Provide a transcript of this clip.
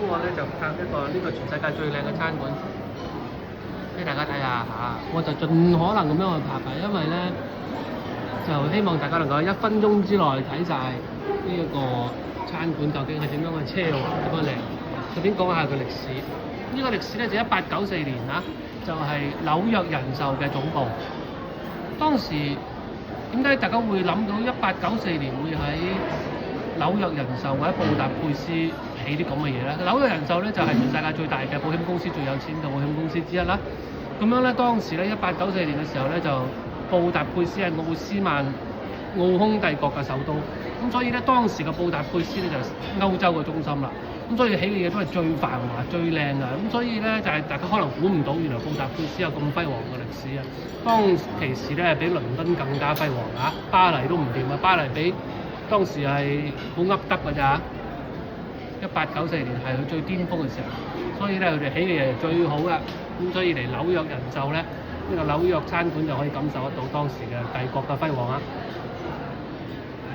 我咧就拍一個呢個全世界最靚嘅餐館俾大家睇下嚇，我就盡可能咁樣去拍嘅，因為咧就希望大家能夠1分鐘之內睇晒呢一個餐館究竟係點樣嘅奢華點樣靚。順便講下佢歷史，呢個歷史咧就1894年啦，就係紐約人壽嘅總部。當時點解大家會諗到1894年會喺紐約人壽或者布達佩斯起啲咁嘅嘢咧？紐約人壽咧就係全世界最大嘅保險公司，最有錢嘅保險公司之一啦。咁樣咧，當時咧1894年嘅時候咧，就布達佩斯係奧斯曼奧匈帝國嘅首都，咁所以咧當時嘅布達佩斯咧就係歐洲嘅中心啦。咁所以起嘅嘢都係最繁華、最靚嘅。咁所以咧就係大家可能估唔到，原來布達佩斯有咁輝煌嘅歷史啊！當其時咧比倫敦更加輝煌啊！巴黎都唔掂啊！巴黎比當時係好噏得㗎咋。1894年係佢最巔峰嘅時候，所以咧佢哋起嘅嘢係最好嘅。咁所以嚟紐約人壽咧，呢個紐約餐館就可以感受得到當時嘅帝國嘅輝煌啊！